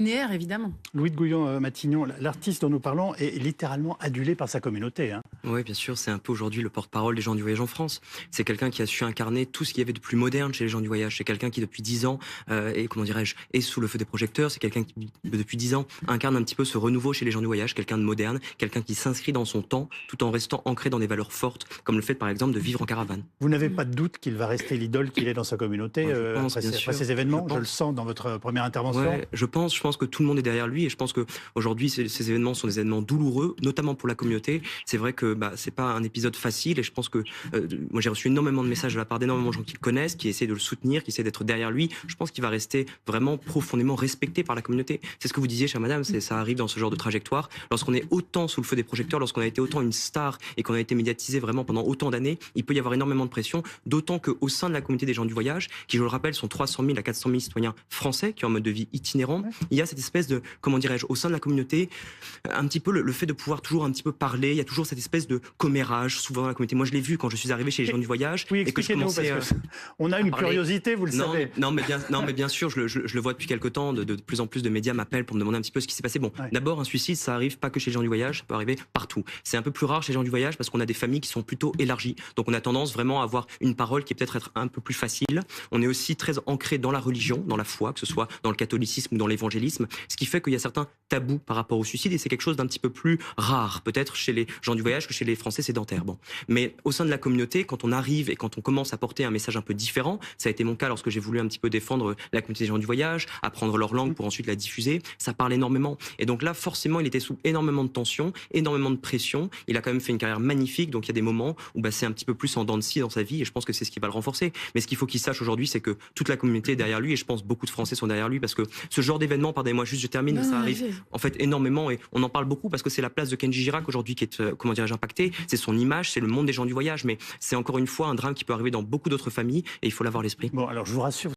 Linéaire, évidemment. Louis de Gouillon-Matignon, l'artiste dont nous parlons est littéralement adulé par sa communauté. Hein. Oui, bien sûr, c'est un peu aujourd'hui le porte-parole des gens du voyage en France. C'est quelqu'un qui a su incarner tout ce qu'il y avait de plus moderne chez les gens du voyage. C'est quelqu'un qui, depuis 10 ans, est sous le feu des projecteurs. C'est quelqu'un qui, depuis 10 ans, incarne un petit peu ce renouveau chez les gens du voyage. Quelqu'un de moderne, quelqu'un qui s'inscrit dans son temps, tout en restant ancré dans des valeurs fortes, comme le fait, par exemple, de vivre en caravane. Vous n'avez pas de doute qu'il va rester l'idole qu'il est dans sa communauté après ces événements? Je le sens dans votre première intervention. Ouais, je pense que tout le monde est derrière lui, et je pense que aujourd'hui ces événements sont des événements douloureux, notamment pour la communauté. C'est vrai que c'est pas un épisode facile, et je pense que moi j'ai reçu énormément de messages de la part d'énormément de gens qui le connaissent, qui essaient de le soutenir, qui essaient d'être derrière lui. Je pense qu'il va rester vraiment profondément respecté par la communauté. C'est ce que vous disiez, chère madame, ça arrive dans ce genre de trajectoire. Lorsqu'on est autant sous le feu des projecteurs, lorsqu'on a été autant une star et qu'on a été médiatisé vraiment pendant autant d'années, il peut y avoir énormément de pression, d'autant qu'au sein de la communauté des gens du voyage, qui je le rappelle sont 300 000 à 400 000 citoyens français qui ont un mode de vie itinérant, il y a cette espèce de, comment dirais-je, au sein de la communauté, un petit peu le fait de pouvoir toujours un petit peu parler, il y a toujours cette espèce de commérage souvent dans la communauté. Moi je l'ai vu quand je suis arrivé chez les gens du voyage. Oui, et que je commençais on a une curiosité, vous le savez. Non, mais bien sûr, je le vois depuis quelque temps, de plus en plus de médias m'appellent pour me demander un petit peu ce qui s'est passé. Bon, d'abord un suicide, ça arrive pas que chez les gens du voyage, ça peut arriver partout. C'est un peu plus rare chez les gens du voyage parce qu'on a des familles qui sont plutôt élargies. Donc on a tendance vraiment à avoir une parole qui est peut-être être un peu plus facile. On est aussi très ancré dans la religion, dans la foi, que ce soit dans le catholicisme ou dans l'évangélisme, ce qui fait qu'il y a certains tabous par rapport au suicide, et c'est quelque chose d'un petit peu plus rare, peut-être chez les gens du voyage que chez les Français sédentaires. Bon. Mais au sein de la communauté, quand on arrive et quand on commence à porter un message un peu différent, ça a été mon cas lorsque j'ai voulu un petit peu défendre la communauté des gens du voyage, apprendre leur langue pour ensuite la diffuser, ça parle énormément. Et donc là, forcément, il était sous énormément de tension, énormément de pression. Il a quand même fait une carrière magnifique, donc il y a des moments où c'est un petit peu plus en dents de scie dans sa vie, et je pense que c'est ce qui va le renforcer. Mais ce qu'il faut qu'il sache aujourd'hui, c'est que toute la communauté est derrière lui, et je pense beaucoup de Français sont derrière lui, parce que ce genre d'événement, pardonnez-moi juste, je termine, ça arrive en fait énormément, et on en parle beaucoup parce que c'est la place de Kenji Girac aujourd'hui qui est, comment dirais-je, impactée. C'est son image, c'est le monde des gens du voyage, mais c'est encore une fois un drame qui peut arriver dans beaucoup d'autres familles, et il faut l'avoir à l'esprit. Bon, alors je vous rassure.